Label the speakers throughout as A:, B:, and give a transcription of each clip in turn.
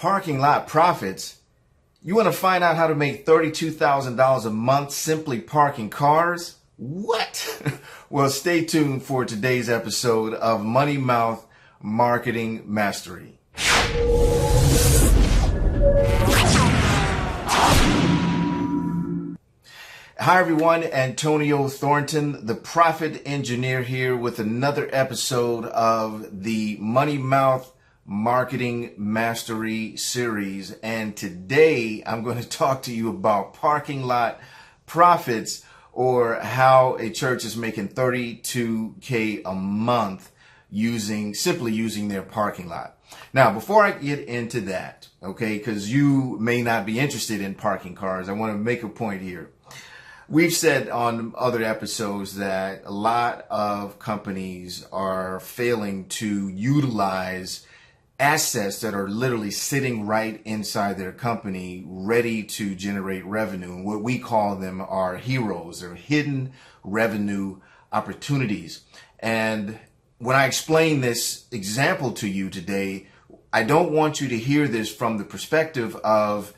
A: parking lot profits. You want to find out how to make $32,000 a month simply parking cars? What? Well, stay tuned for today's episode of Money Mouth Marketing Mastery. Hi everyone, Antonio Thornton, the Profit Engineer here with another episode of the Money Mouth Marketing Mastery series. And today I'm going to talk to you about parking lot profits, or how a church is making $32K a month simply using their parking lot. Now, before I get into that, okay, because you may not be interested in parking cars, I want to make a point here. We've said on other episodes that a lot of companies are failing to utilize assets that are literally sitting right inside their company, ready to generate revenue. And what we call them are hiros, or hidden revenue opportunities. And when I explain this example to you today, I don't want you to hear this from the perspective of,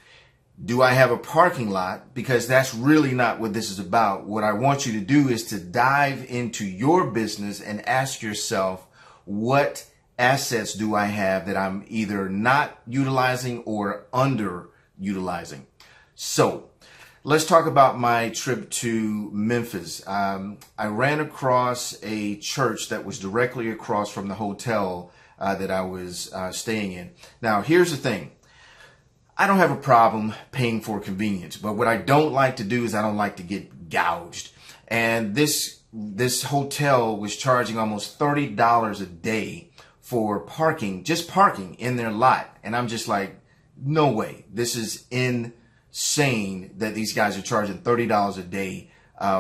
A: do I have a parking lot? Because that's really not what this is about. What I want you to do is to dive into your business and ask yourself, what assets do I have that I'm either not utilizing or underutilizing? So let's talk about my trip to Memphis. I ran across a church that was directly across from the hotel that I was staying in. Now, here's the thing. I don't have a problem paying for convenience, but what I don't like to do is I don't like to get gouged. And this hotel was charging almost $30 a day for parking, just parking in their lot. And I'm just like, no way. This is insane that these guys are charging $30 a day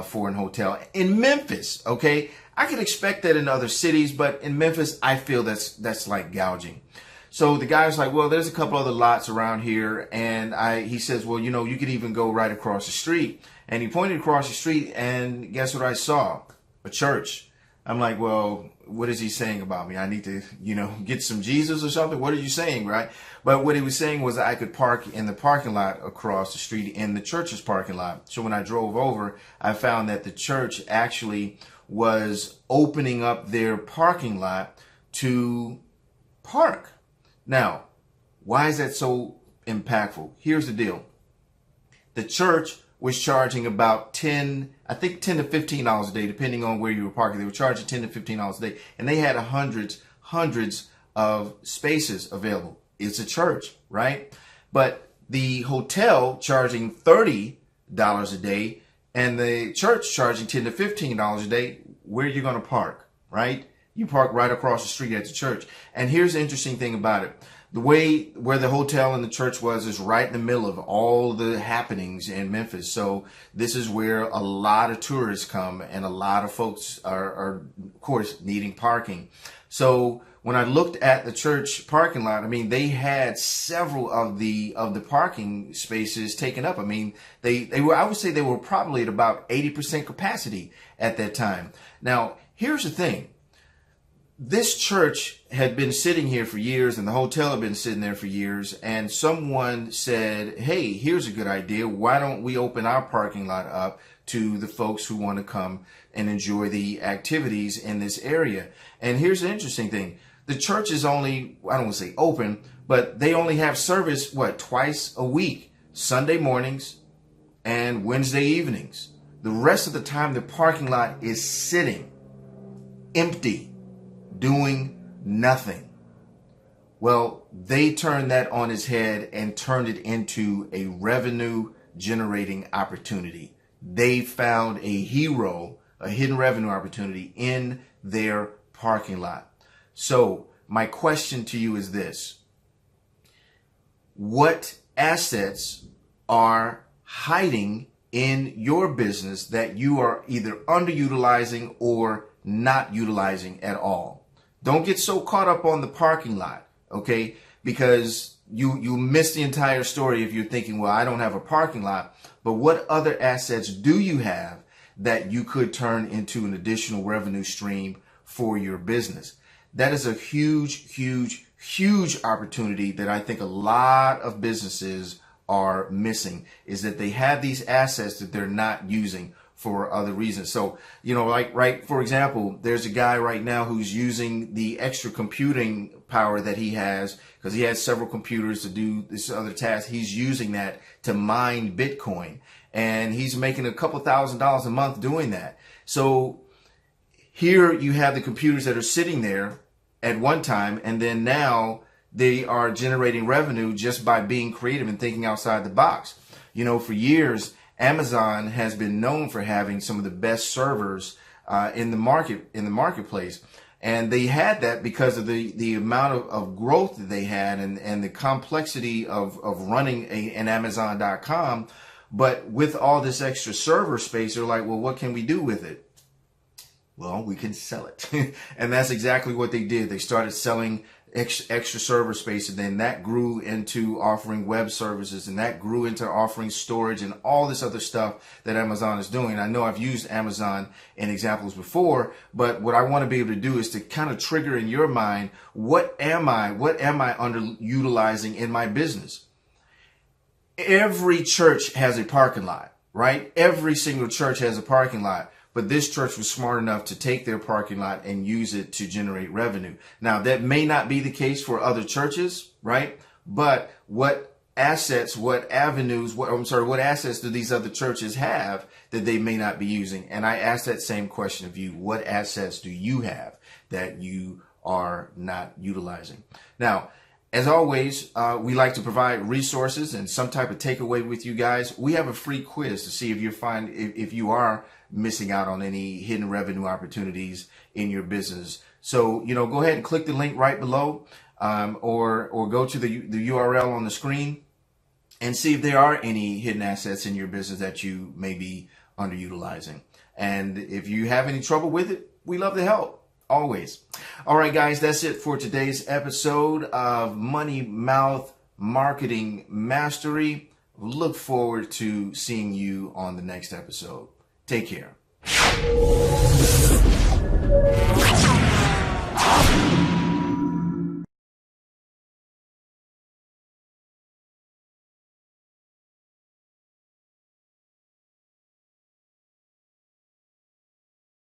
A: for an hotel in Memphis. Okay. I could expect that in other cities, but in Memphis, I feel that's like gouging. So the guy's like, well, there's a couple other lots around here. And he says, well, you could even go right across the street. And he pointed across the street, and guess what I saw? A church. I'm like, well, what is he saying about me? I need to, get some Jesus or something. What are you saying, right? But what he was saying was that I could park in the parking lot across the street in the church's parking lot. So when I drove over, I found that the church actually was opening up their parking lot to park. Now, why is that so impactful? Here's the deal. The church was charging about $10 to $15 a day, depending on where you were parking. They were charging $10 to $15 a day, and they had hundreds of spaces available. It's a church, right? But the hotel charging $30 a day, and the church charging $10 to $15 a day, where are you going to park, right? You park right across the street at the church. And here's the interesting thing about it. The way where the hotel and the church was is right in the middle of all the happenings in Memphis. So this is where a lot of tourists come, and a lot of folks are of course, needing parking. So when I looked at the church parking lot, they had several of the parking spaces taken up. I would say they were probably at about 80% capacity at that time. Now, here's the thing. This church had been sitting here for years, and the hotel had been sitting there for years, and someone said, hey, here's a good idea. Why don't we open our parking lot up to the folks who want to come and enjoy the activities in this area? And here's the interesting thing. The church is only, I don't want to say open, but they only have service, twice a week, Sunday mornings and Wednesday evenings. The rest of the time, the parking lot is sitting empty, doing nothing. Well, they turned that on its head and turned it into a revenue generating opportunity. They found a hidden revenue opportunity in their parking lot. So my question to you is this: what assets are hiding in your business that you are either underutilizing or not utilizing at all? Don't get so caught up on the parking lot, okay? Because you miss the entire story if you're thinking, well, I don't have a parking lot. But what other assets do you have that you could turn into an additional revenue stream for your business? That is a huge, huge, huge opportunity that I think a lot of businesses are missing, is that they have these assets that they're not using for other reasons. So, like, for example, there's a guy right now who's using the extra computing power that he has, because he has several computers to do this other task. He's using that to mine Bitcoin, and he's making a couple $1,000s a month doing that. So here you have the computers that are sitting there at one time, and then now they are generating revenue just by being creative and thinking outside the box. For years, Amazon has been known for having some of the best servers in the marketplace. And they had that because of the amount of growth that they had and the complexity of running an Amazon.com. But with all this extra server space, they're like, well, what can we do with it? Well, we can sell it. And that's exactly what they did. They started selling extra server space, and then that grew into offering web services, and that grew into offering storage and all this other stuff that Amazon is doing. I know I've used Amazon in examples before, but what I want to be able to do is to kind of trigger in your mind, what am I underutilizing in my business? Every church has a parking lot, right? Every single church has a parking lot. But this church was smart enough to take their parking lot and use it to generate revenue. Now, that may not be the case for other churches, right? But what assets do these other churches have that they may not be using? And I ask that same question of you. What assets do you have that you are not utilizing? Now, as always, we like to provide resources and some type of takeaway with you guys. We have a free quiz to see if you are missing out on any hidden revenue opportunities in your business. So, go ahead and click the link right below, or go to the URL on the screen and see if there are any hidden assets in your business that you may be underutilizing. And if you have any trouble with it, we love to help. Always. All right, guys, that's it for today's episode of Money Mouth Marketing Mastery. Look forward to seeing you on the next episode. Take care.